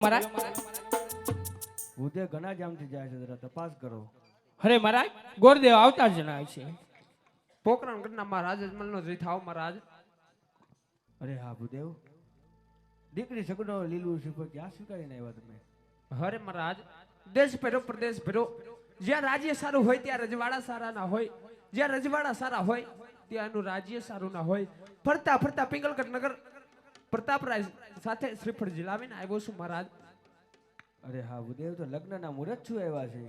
महाराज ભૂતે ઘણા જામથી જાય છે, જરા તપાસ કરો. અરે મહારાજ ગોરદેવ આવતા જણાય છે. પોકરણ ઘટના મહારાજ અજમલનો જઈ થાવ મહારાજ. અરે હા ભૂદેવ, દીકરી સગડો લીલું છે પણ ક્યાં સ્વીકારીને આવ્યા તમે? હરે મહારાજ, દેશ ફેરો પ્રદેશ ફેરો, જ્યાં રાજ્ય સારું હોય ત્યાં રજવાડા સારા ના હોય, જ્યાં રજવાડા સારા હોય ત્યાંનું રાજ્ય સારું ના હોય. ફરતા ફરતા પિંગલગઢ નગર પ્રતાપરાય સાથે શ્રીફળ જિલાવીને આવ્યો છું મહારાજ. અરે હા ભૂદેવ, તો લગ્નના મુહૂર્ત શું આવ્યા છે?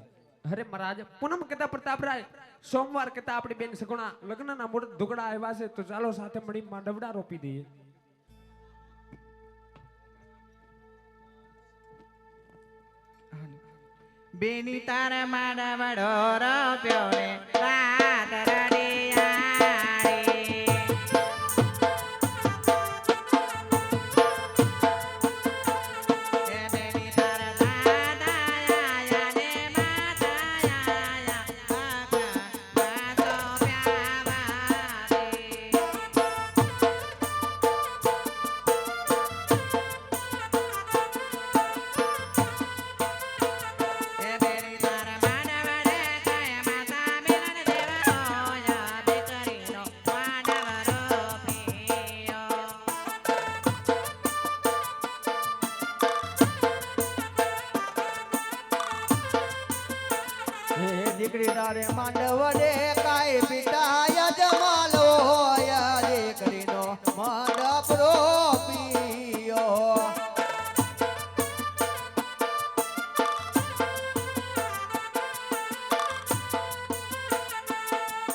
હરે મહારાજ, પૂનમ કહેતા પ્રતાપરાય, સોમવાર કહેતા આપણી બેન સગુણા લગ્નના મુહૂર્ત ધુગડા આવ્યા છે, તો ચાલો સાથે મળી માંડવડા રોપી દઈએ. બેની તારા મારા વડો રોપ્યો ને રાત રડિયા રે. એ બેની તારા દાદા આયા ને માતા આયા, કાકા કાતો પ્યાવા રે. એ બેની તારા માડા વડે કાયા માતા મિલન દેવનો યા દીકરીનો માંડવરો પ્રિયો. હે દીકરી તારે માંડવ રે કાય પિતા જમાલો યા દીકરીનો માંડપ રોપિયો.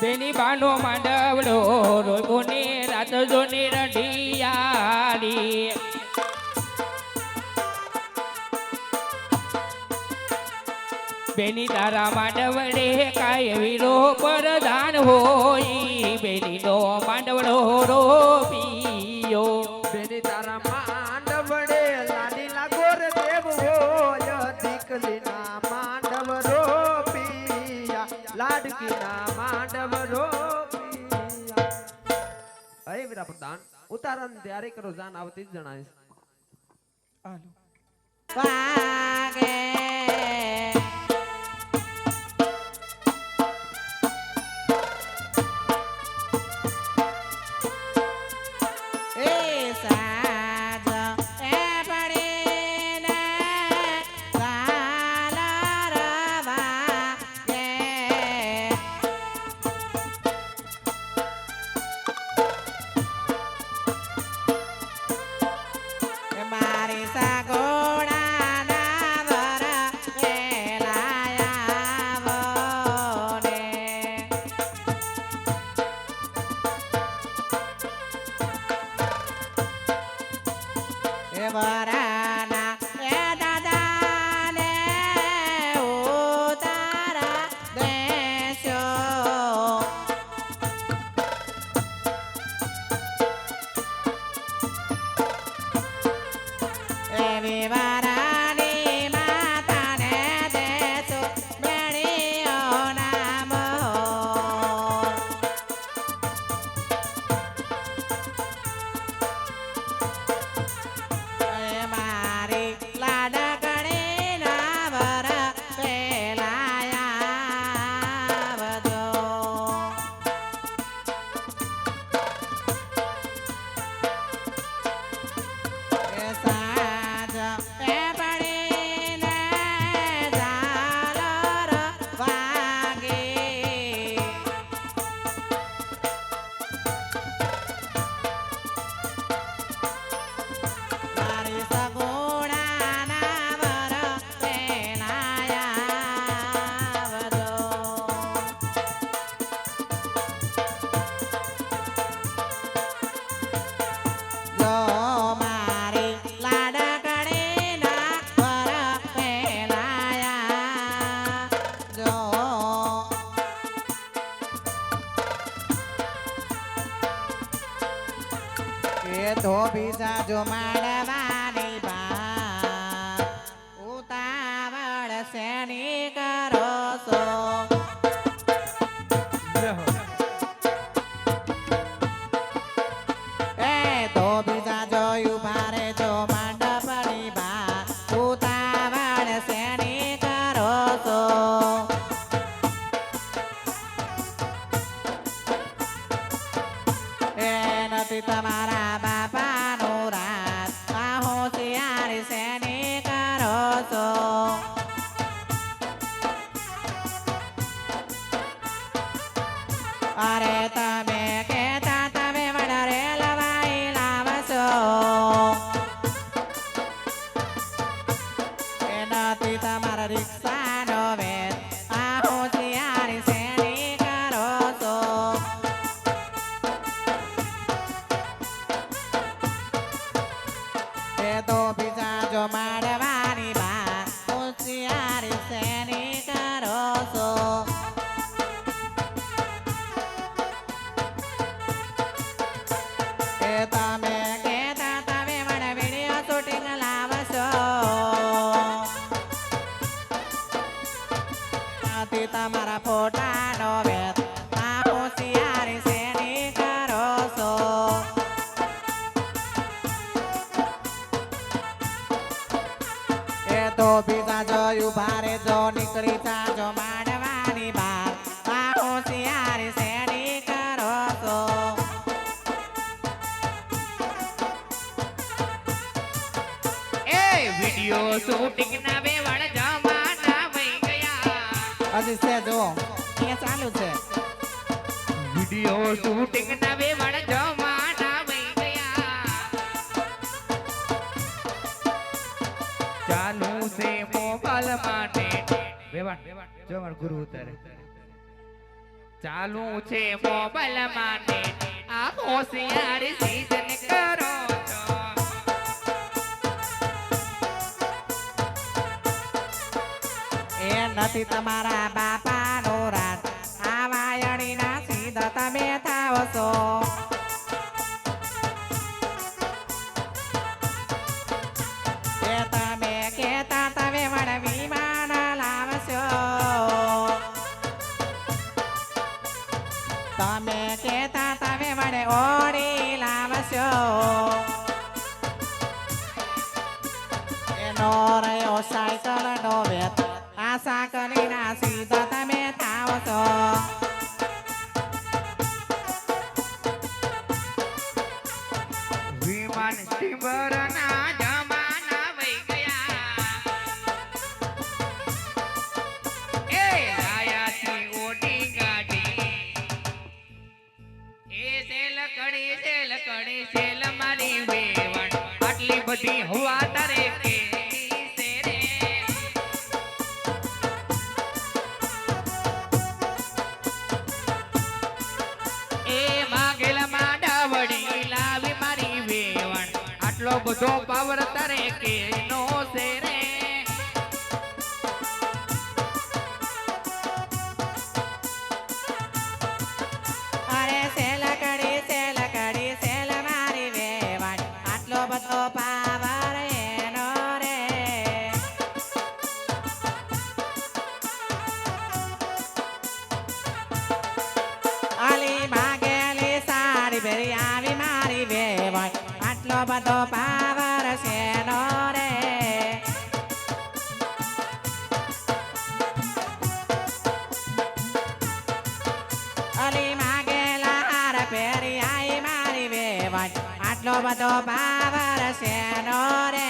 તેની બાનો માંડવડો રોગો ને રાત જોની રઢિયાળી. બેની તારા માંડવડે કાય વીરો પરધાન હોય, બેનીનો માંડવડો રોપિયો. બેની તારા માંડવડે લાડી લાગોર દેવ હોય, દીકરીના માંડવ રોપિયા, લાડકીના માંડવ રોપિયા. હે વીરા પ્રધાન, ઉતારણ તૈયારી કરો, જાન આવતી જ જણાય. વાગે એ સાજ એ પડીને સાલા રવાગે. એ મારી સગોડાના વર વેલાયા વને. એ વરાના એ દાદાને ઉતારા દેશો. એવી વરાની માતાને દેશો બેણીઓના મોર. એ મારી લાડકડીના વર પેલાયા વજો. એ સાજ એ પડીને ઝાલર વાગે. મારી સગુણાના વર પેલાયા વજો. જો મારી લાડકડીના વર પેલાયા જો. એ ધોબી સાજો માંડવાની બા ઉતાવળ શેની કરો છો. એ ધોબી સાજો ઉભા રે જો માંડપની બા છો અરે તમે કેતા તમે વડરે લવાઈ લાવશો એ નથી તમારા રિક્ષાનો વેત આ હોશિયારી શેની કરો છો એ તો બીજા જો માડવાની વાત હોશિયારી શેની કરો છો એ તમે કેતા તમે મને વિડીયો શૂટિંગ લાવશો આથી તમારા ફોટાનો વેત આ હોશિયારી શેની કરો છો એ તો બીજા જોયું ભારે જો નીકળી જાજો માંડવાની બાર આ હોશિયારી શેની કરો છો એ વિડિયો શૂટિંગ ના વેવણ જમાના વઈ ગયા હજી છે જો અહીંયા ચાલુ છે વિડિયો શૂટિંગ ના વેવણ જમાના વઈ ગયા ચાલુ છે મોબાઈલ માટે વેવણ જો માર ગુરુ ઉતારે ચાલુ છે મોબાઈલ માટે આ હોશિયારી સીઝન કરો છો એ નથી તમારા બાપાનો રાત આ વાયડીના સીધા તમે થાવ છો એ તમે કેતા તમે મને વિમાન લાવશો તમે કેતા તમે મને ઓડી લાવશો એનો રહ્યો સાયકલ નો વેત આશા કરીને સીધા તમે થાવ છો વિમાન સ્ટીમર ના જમાના વઈ ગયા એ લાયાથી ઓડી ગાડી એ સેલ કડી મારી વેવણ આટલી બધી હવા તારે કે રે એ માગેલ માંડવડી લાવી મારી વેવણ આટલો બધો પાવર તારે કે નો છે રે અરે સેલ કડી સેલ મારી વેવાણ આટલો બધો પાવર એનો રે આલી માગેલી સાડી પહેરી આવી મારી વેવાણ આટલો બધો પાવર શેનો રે અલી માગેલા હાર પહેરી આઈ મારી વેવાણ આટલો બધો પાવર શેનો રે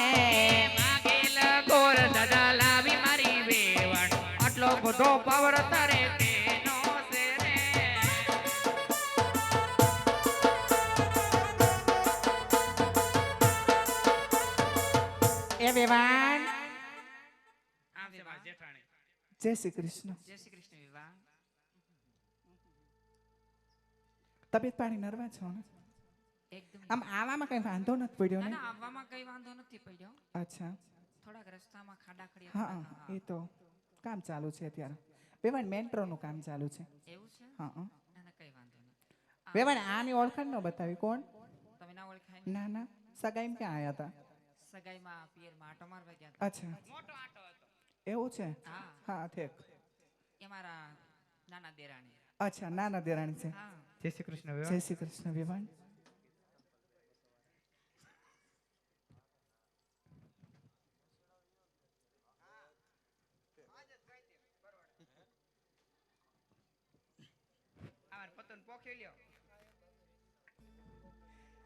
માગેલ ગોર દાદા લાવી મારી વેવણ આટલો બધો પાવર તારે કે નો છે રે એ વેવાણ આમ છે મારા જેઠાણી જય શ્રી કૃષ્ણ જય શ્રી કૃષ્ણ વિવાહ તબિયત પાણી નરવા છો ને એકદમ આમ આવામાં કઈ વાંધો નથી પડ્યો ને ના આવવામાં કઈ વાંધો નથી પડ્યો અચ્છા થોડાક રસ્તામાં ખાડા ખડી હા એ તો કામ ચાલુ છે અત્યારે વેવાણ મેટ્રોનું કામ ચાલુ છે એવું છે હા ના ના કઈ વાંધો નથી વેવાણ આની ઓળખાણ ન બતાવી કોણ તમે ના ઓળખાય ના ના સગાઈમાં ક્યાં આયા હતા સગાઈમાં પિયરમાં આટો મારવા ગયા હતા. અચ્છા મોટો આટો હતો એવું છે હા હા ઠીક એ મારા નાના દેરાણી અચ્છા નાના દેરાણી છે હા જય શ્રી કૃષ્ણ જય શ્રી કૃષ્ણ વેવાણ આર પતન પોખી લ્યો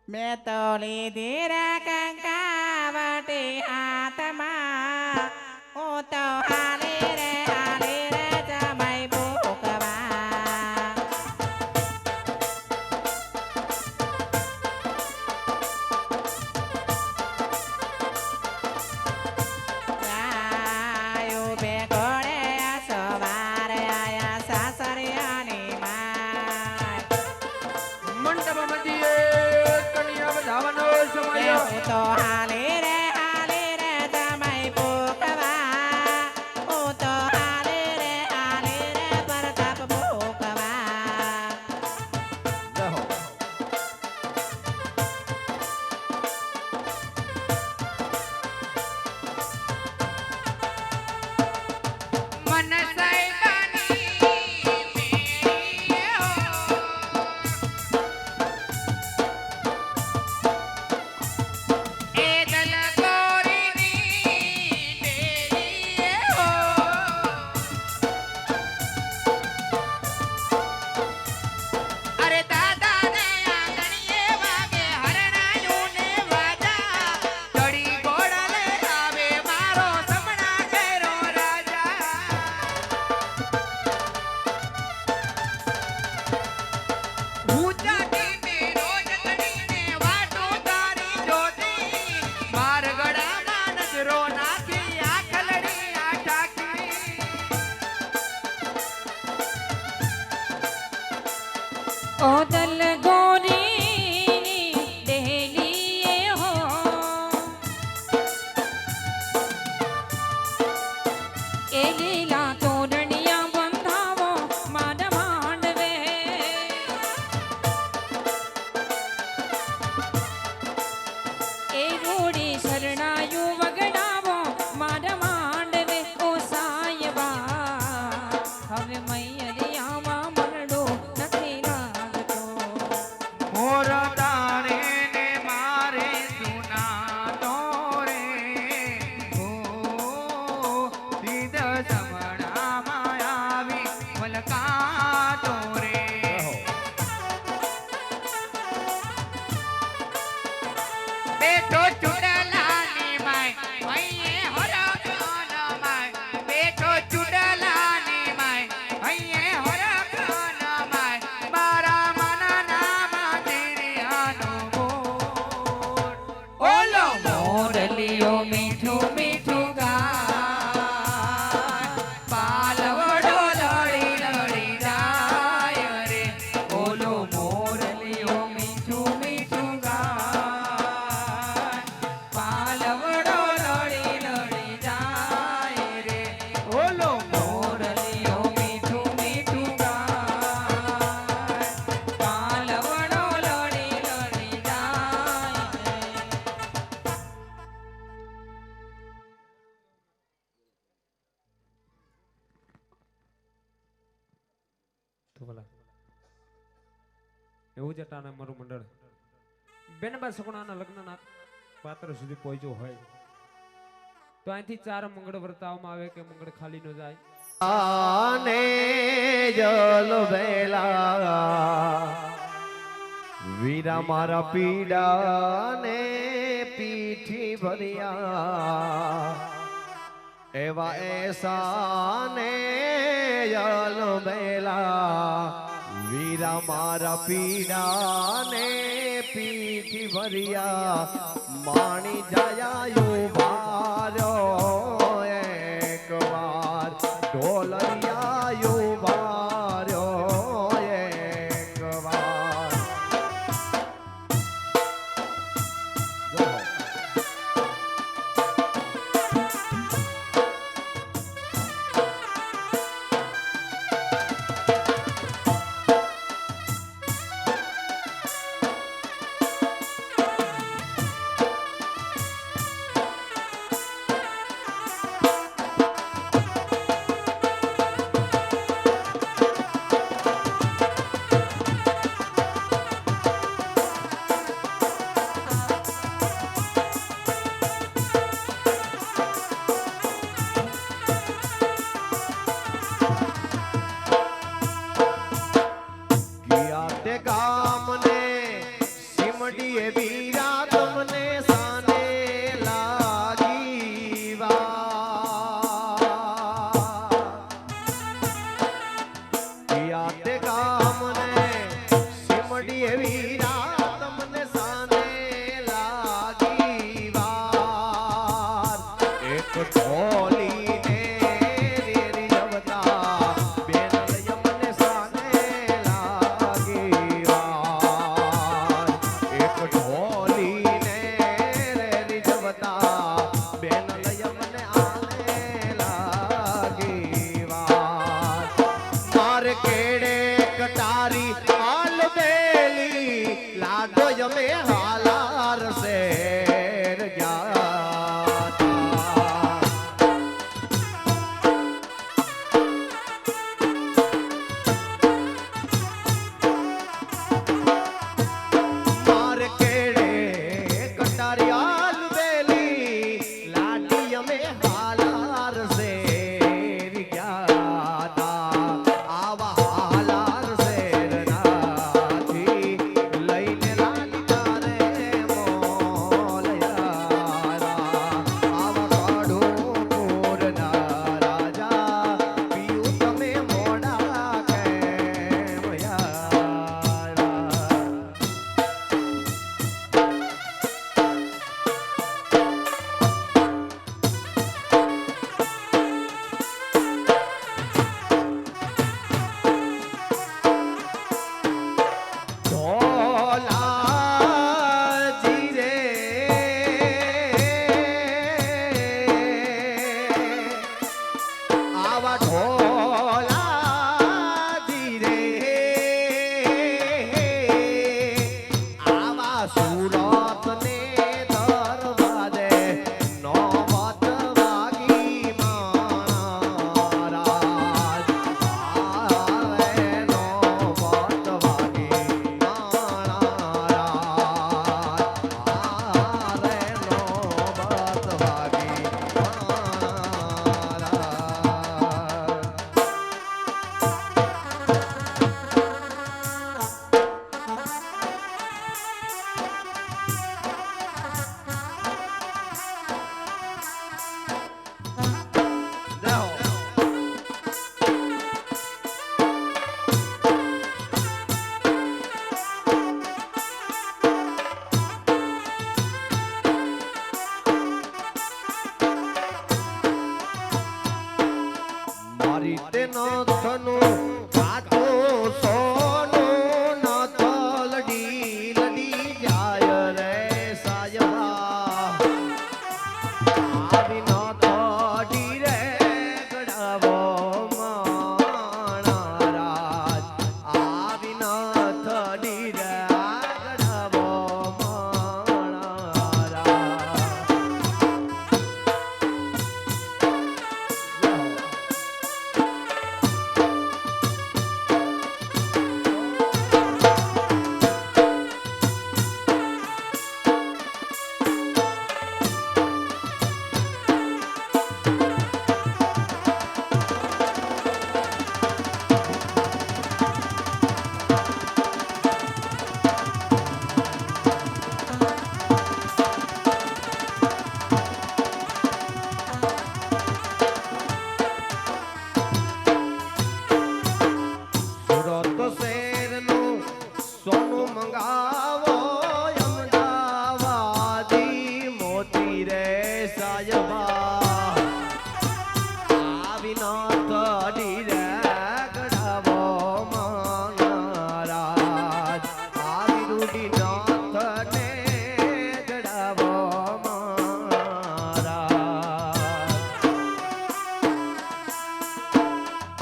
મેં તો લીધી રે કંકાવટી હાથમાં ભલા એવું જ અટાણે મારું મંડળ બેનબા સગુણાના લગ્નના પાત્ર સુધી પહોંચ્યો હોય તો અહીંથી 4 મંગળ વર્તાવવામાં આવે કે મંગળ ખાલી ન જાય. આને જલ વેલા વીરા મારા પીડા ને પીઠી ભર્યા એવા એસા ને જલ વેલા વીરા મારા પીડા ને પીઠી ભર્યા માણી જાયા ભાર્યો એક વાર ઢોલરિયા યુવાર્યો એક વાર.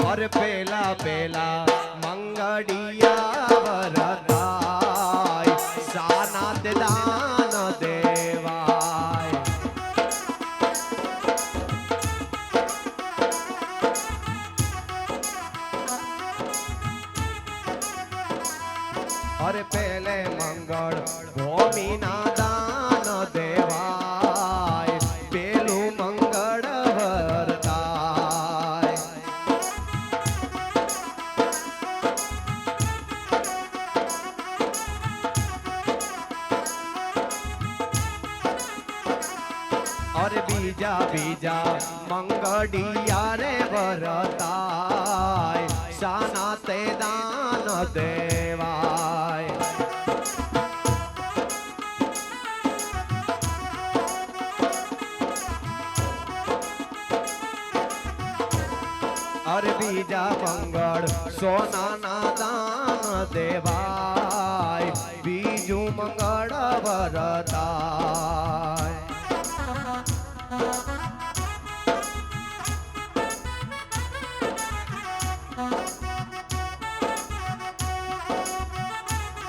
અરે પેલા પેલા મંગળિયા વરતાય સાના તે દાન દેવાય અરે પેલે મંગળ ભૂમિના દાન દેવાય પેલું મંગળ વરતાય અરે બીજા બીજા મંગળિયા રે વરતાય સાના તે દાન દેવાય અરે બીજા મંગળ સોનાના દાન દેવાય બીજું મંગળ વરતાય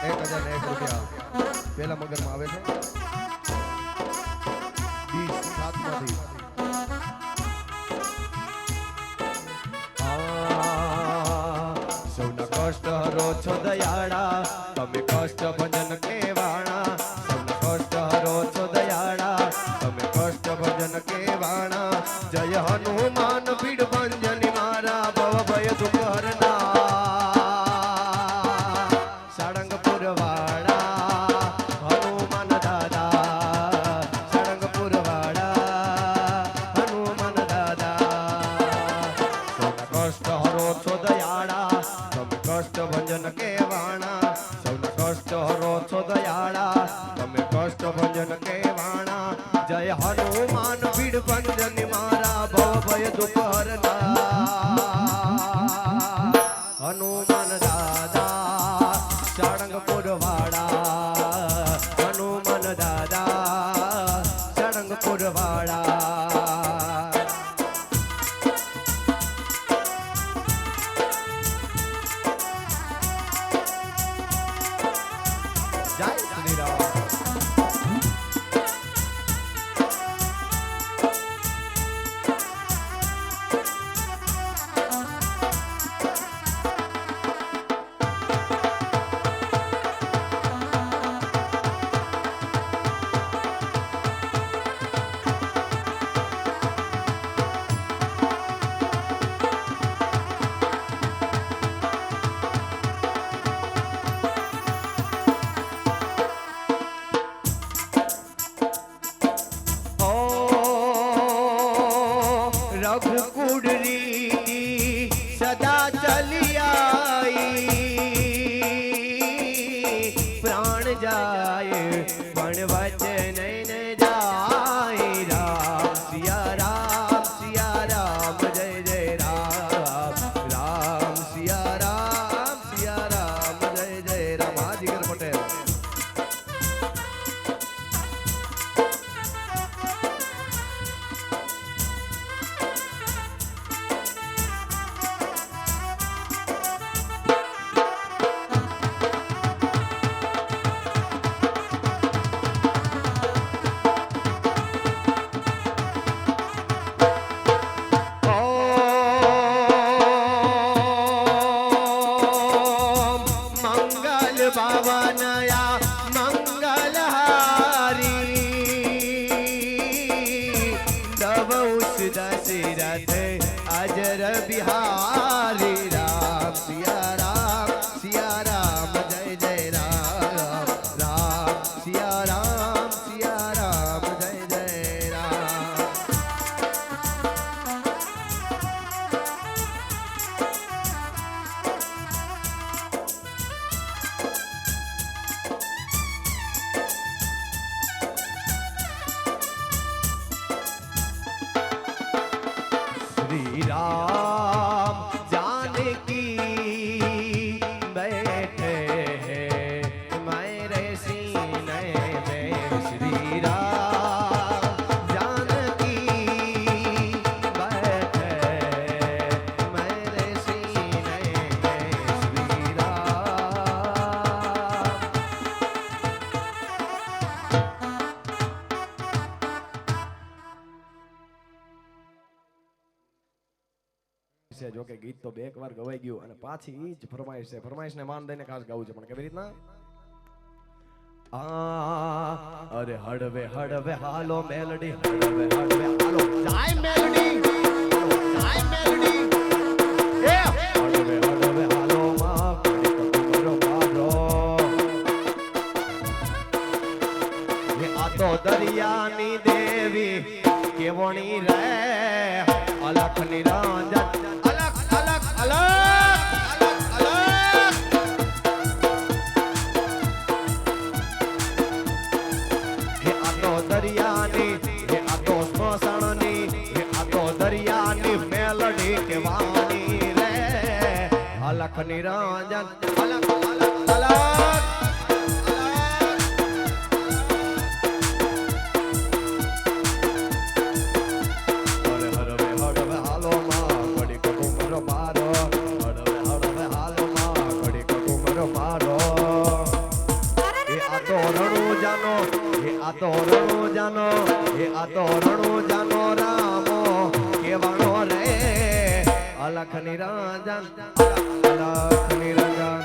₹1001 પેલા મગરમાં આવે છે 27 માંથી સૌના કષ્ટ હરો છો દયાળા તમે કષ્ટ ભજન કેવાણા સૌના કષ્ટ હરો છો દયાળા તમે કષ્ટ ભજન કેવાણા જય હનુમાન પીડ ભંજની મારા ભવ ભય દુઃખ હરના સાળંગપુર વાળા હનુમાન દાદા સાળંગપુર વાળા હનુમાન દાદા સૌના કષ્ટ હરો છો દયાળા તમે કષ્ટ ભંજન કેવાણા સૌના કષ્ટ હરો છો દયાળા તમે કષ્ટ ભંજન કેવાણા જય હનુમાન પીડ ભંજન મારા ભવ ભય દુઃખ હરના હનુમાન દાદા સાળંગપુર વાળા હનુમાન દાદા સાળંગપુર વાળા જય શ્રી રામ રઘુકુળ રીતિ સદા ચલી આઈ પ્રાણ જાય પણ વચન ન જાય રામ સિયા રામ જય જય રામ રામ સિયા રામ જય જય રામ હાજીગર પટેલ પાવનયા મંગલહારી તવ ઉષદા શિરથ અજર બિહારી રામ સિયા રામ જય જય રામ રામ સિયા રામ જય જય રામ श्री राम जानकी बैठे हैं मेरे सीने में श्री राम जानकी बैठे मेरे सीने ફરમાઈશ છે. જો કે ગીત તો બે એક વાર ગવાઈ ગયું અને પાછી ઈ જ ફરમાઈશ છે. ફરમાઈશને માન દઈને ખાસ ગાવું છે, પણ કેવી રીતના? અરે હળવે હળવે હાલો મેલડી, હળવે હળવે હાલો જાય મેલડી, જાય મેલડી, એ હળવે હળવે હાલો માં ઘડીક ઘુમરો મારો. એ આ તો દરિયાની દેવી કેવણી રે, અલખ નિરંજન, અલખ અલખ અલખ અલખ અલખ. હે આ તો દરિયાની, હે આ તો સ્મશાનની, હે આ તો દરિયાની મેલડી કેવાની રે, અલખ નિરંજન, અલખ અલખ અલખ. આ તો રણુ જાનો રામો કેવાનો રે, અલખ નિરંજન, અલખ નિરંજન.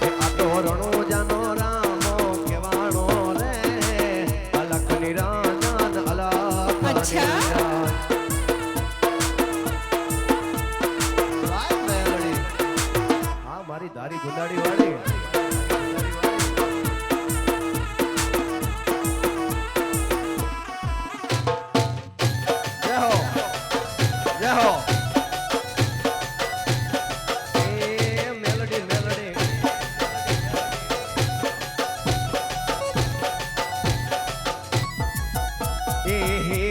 આ તો રણુ જાનો રામો કેવાનો રે, અલખ નિરંજન, અલખ નિરંજન. મારી ધારી ગુંદાડી વાળી જય હો, જય હો. એ મેલડી મેલડી એ હે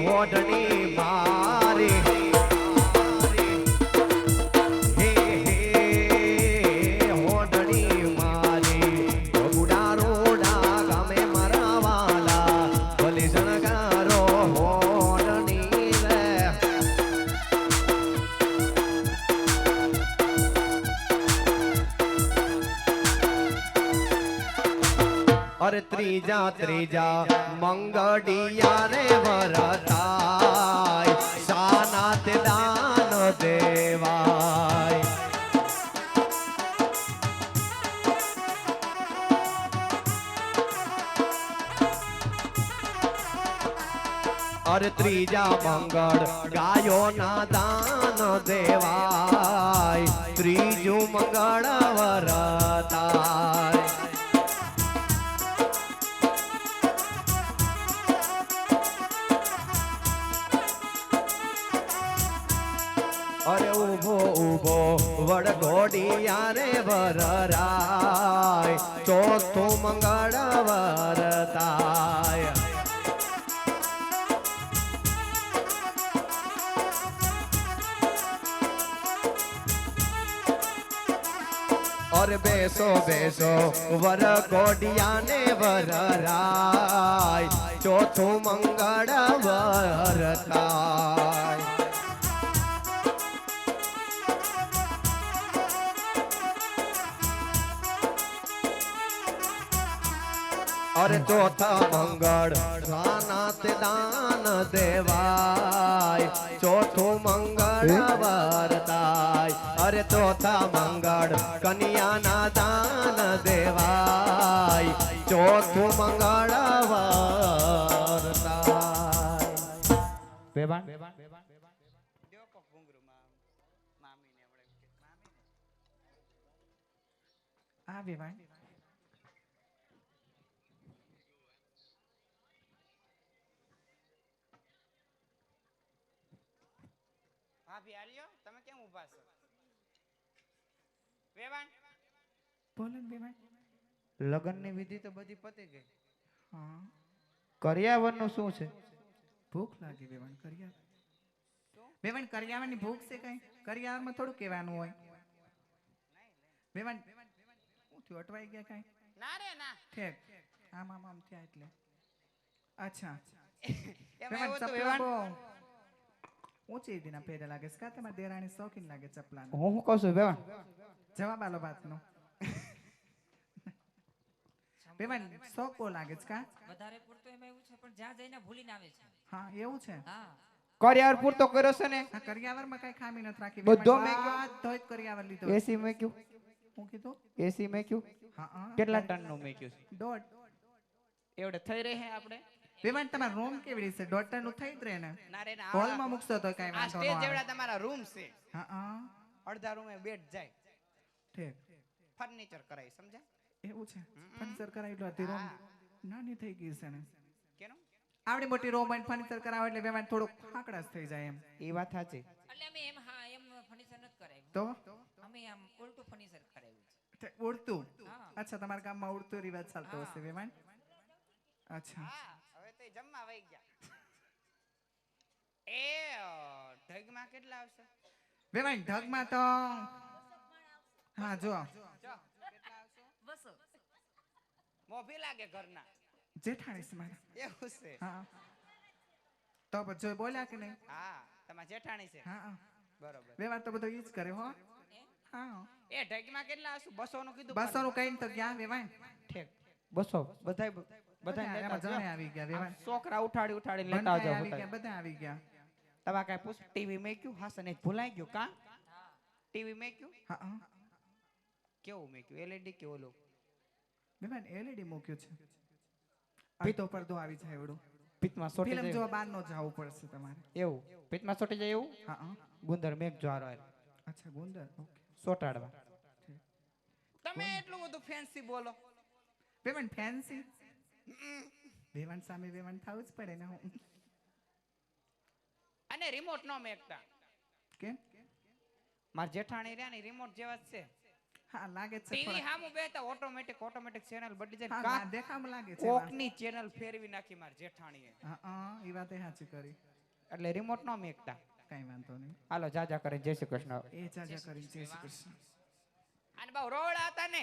હોડણી મારી, અરે ત્રીજા ત્રીજા મંગડિયા રે વરતાય, સાનાત દાન દેવાય. અરે ત્રીજા મંગળ ગાયો ના દાન દેવાય, ત્રીજું મંગળ વરતાય. અરે ઉભો ઉભો વડઘોડિયા રે વરરાય, ચોથું મંગળ વરતાય. અરે બેસો બેસો વરઘોડિયા ને વરરાય, ચોથું મંગળ વરતાય. અરે ચોથા મંગળ સાનાત દાન દેવાય, ચોથું મંગળ વરતાય. અરે ચોથા મંગળ કન્યાના દાન દેવાય, ચોથું મંગળ વરતાય. બેબાન આ બેવાય બિહારીઓ તમે કેમ ઊભા છો? વેવાણ બોલો ને બેવાય. લગ્નની વિધિ તો બધી પતી ગઈ. હા કર્યાવરનું શું છે? ભૂખ લાગી બેવાણ. બેવાણ કરિયાવરની ભૂખ છે કઈ? કરિયાવરમાં થોડું કહેવાનું હોય બેવાણ. હું થયું અટવાઈ ગયા કઈ? ના રે ના. ઠેક આમ આમ આમ થયા એટલે. અચ્છા એમાં એવું હતું વેવાણ. ઊંચી દીના પેડે લાગે છે કા? તમારી દેરાણી શોખીન લાગે ચપલાનો. હું શું કહું છું વેવાણ? જવાબ આલો વાતનો. બેવાન શોખ બહુ લાગે છે કા વધારે પૂરતો એમાં એવું છે પણ જ્યાં જઈને ભૂલીને આવે છે હા એવું છે હા કરિયાવર પૂરતો કર્યો છે ને આ કરિયાવરમાં કઈ ખામી નથી રાખી બધો બેવાન, મેક્યો? બધો જ કરિયાવર લીધો એસી મેક્યું હું કીધું એસી મેક્યું હા હા કેટલા ટનનું મેક્યું છે દોઢ એવડે થઈ રહે આપણે બેવાન તમારો રૂમ કેવી રીતે દોઢ ટન નું થઈ જ રહે ને ના રે ના હોલમાં મૂકશો તો કઈ આ વાંધો સ્ટેજ ન આવે જેવડા તમારા રૂમ છે હા હા અડધા રૂમે બેડ જાય ઠીક ફર્નિચર કરાય સમજાય એવું છે ફર્નિચર કરાવી હતી રૂમ નાની થઈ ગઈ છે ને કેનું આવડી મોટી રૂમ અને ફર્નિચર કરાવો એટલે બેવાન થોડુંક આંકડાસ થઈ જાય એમ એ વાત સાચી એટલે અમે એમ હા એમ ફર્નિચર નથી કરાવ્યું તો અમે આમ ઉલટું ફર્નિચર કરાવ્યું છે ઉડતું હા. અચ્છા તમારા ગામમાં ઉડતો રિવાજ ચાલતો હશે બેવાન અચ્છા હા હવે તો જમવા વઈ ગયા એ ઢગમાં કેટલા આવશે બેવાન ઢગમાં તો હા જો મોભી લાગે ઘરના જેઠાણીસ મારા એવું છે હા તો પછી બોલ્યા કે નહીં હા તમારા જેઠાણી છે હા હા. બરોબર વ્યવહાર તો બધો ઈ જ કરે હો હા એ ઢગમાં કેટલા આવશે 200 નું કીધું 200 નું કઈ તો ગયા વેવાય ઠીક 200 બધાય બધા એમાં જાણે આવી ગયા વેવાય છોકરા ઉઠાડી ઉઠાડીને લેતા બંધાય આવજો આવી ગયા બધા આવી ગયા તમારે કઈ પૂછ ટીવી મેક્યું હાસન એક ભૂલાઈ ગયું કા ટીવી મેક્યું હા હા કેવું મેક્યું એલઈડી કે ઓલું વેવાય એલઈડી મૂક્યું છે પીતો પડદો આવી જાય એવડું પિત્તમાં સોટી ફિલ્મ જાય જોવા બહાર નો જવું પડશે તમારે એવું પિત્તમાં સોટી જાય એવું હા હા ગુંદર મેઘ જ્વારો અચ્છા ગુંદર ઓકે સોટાડવા તમે એટલું બધું ફેન્સી બોલો વેવાય ફેન્સી વેવાન સામે વેવાન થવું જ પડે ને હું અને રિમોટ નો મેકતા કેમ માર જેઠાણી રહ્યા ને રિમોટ જેવા જ છે હા લાગે છે ટીવી થોડા હામું બેતા ઓટોમેટિક ચેનલ બદલી જાય હા કા ના, દેખામાં લાગે છે કોકની ચેનલ ફેરવી નાખી માર જેઠાણીએ હા હા એ વાત સાચી કરી એટલે રિમોટ નો મેકતા કઈ વાંધો નહીં હાલો જાજા કરે જય શ્રી કૃષ્ણ એ ચાજા કરીને જય શ્રી કૃષ્ણ અને બહુ રોડા હતા ને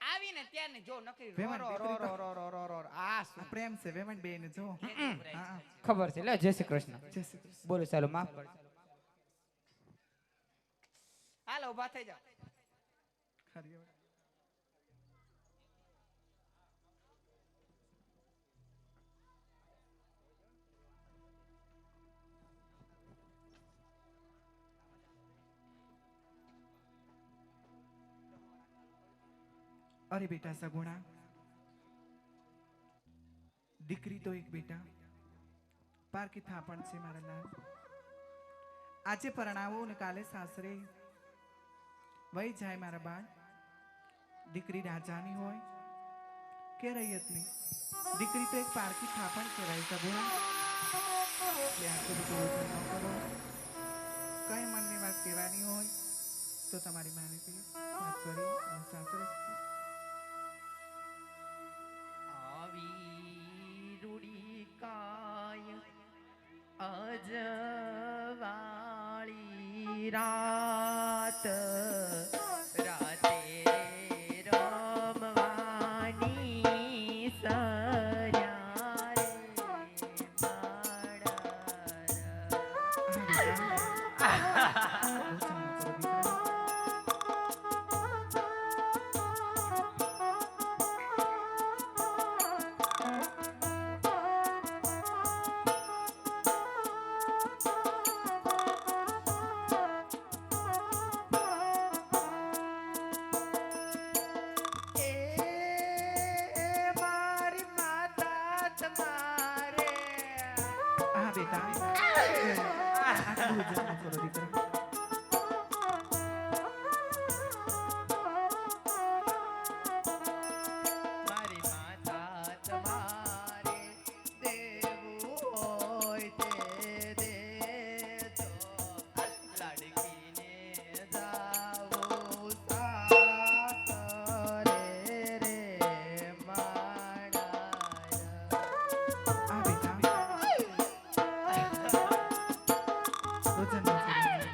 આવીને ત્યાં ને જો નકરી વેવાણ રો રો દીકરી રો રો રો રો રો રો આ શું આ પ્રેમ છે વેવાન બે ને જો હા ખબર છે લે જય શ્રી કૃષ્ણ જય શ્રી કૃષ્ણ બોલો ચાલો માફ કરજો હાલો ઊભા થઈ જાઓ ખરી વાત. અરે બેટા સગુણા દીકરી તો એક બેટા પારકી થાપણ છે મારા લાલ આજે પરણાવો ને કાલે સાસરે વહી જાય મારા બાળ દીકરી રાજાની હોય કે રૈયતની દીકરી તો એક પારકી થાપણ કહેવાય સગુણા એટલે આટલું બધું ઓછું ન કરો કઈ મનની વાત કહેવાની હોય તો તમારી માને કહી વાત કરી અને સાસરે આવી રૂડી કાય અજવાળી રાત રાતે રમવાની સર્યા રે હા બેટા આટલું જ ન કરો દીકરા મારી માતા તમારે દેવું હોય તે દેજો લાડકીને જાવું સાસરે રે માડાયા આ બેટા ભોજન ન કરો.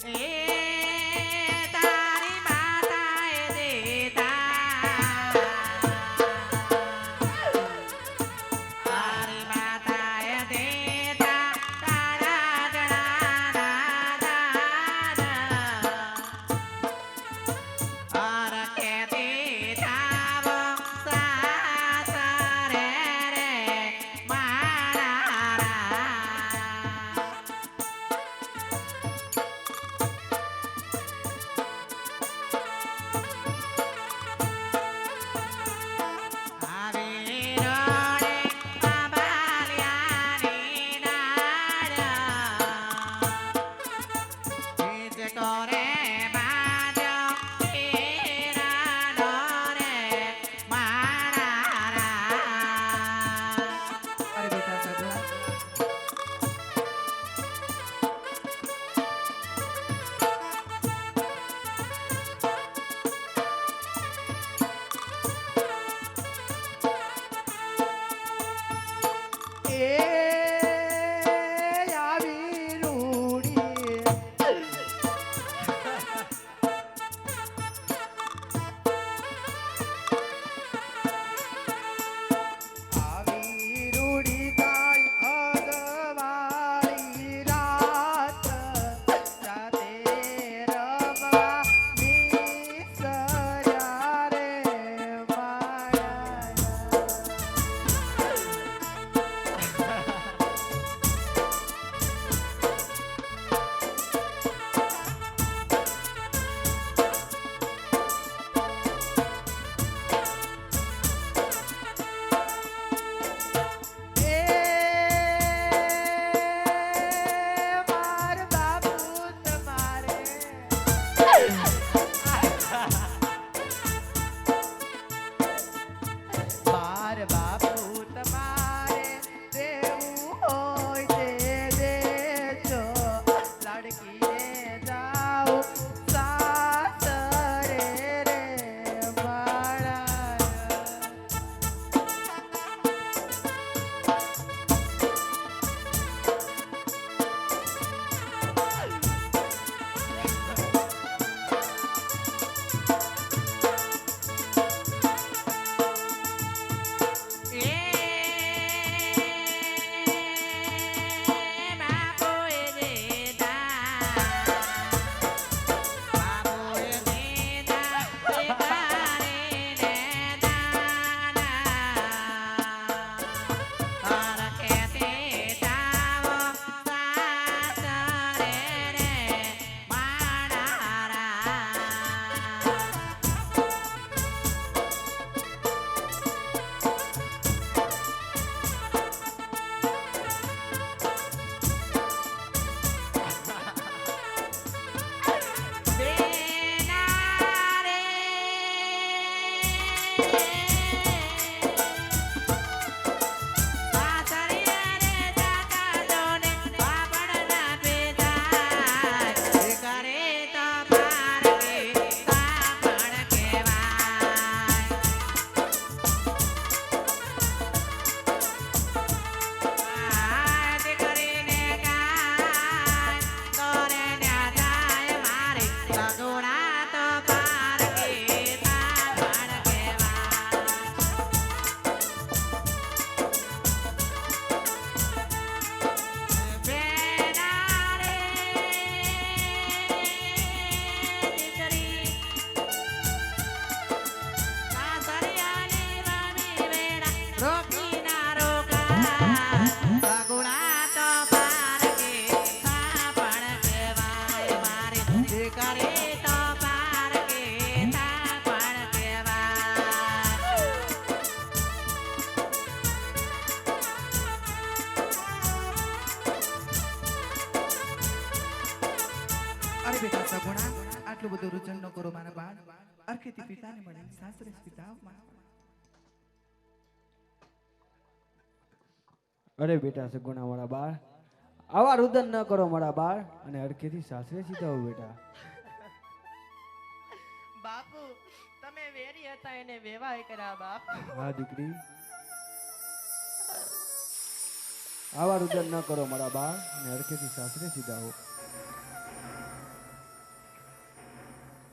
એ તારી માતાએ દેતા તારી માતાએ દેતા તારા જણાના દાદા આર કે દેતા વો સાસરે રે મારા આવી રોડે આબાલિયાની નાડ બીજ કરે બાજો હીરાનો રે મારા અરે બેટા સગુણા અરે બેટા સગુણા આટલું બધું રૂચન ન કરો મારા બાળ અરખેથી પિતાને મળીને સાસરે પિતા અરે બેટા સગુણા મારા બાળ આવા રુદન ન કરો મારા બાળ અને અડકેથી સાસરે સીધા બેટા બાપુ તમે વેરી હતા એને વેવાય કર્યા બાપ હા દીકરી આવા રુદન ન કરો મારા બાળ અને અડકેથી સાસરે સીધા હો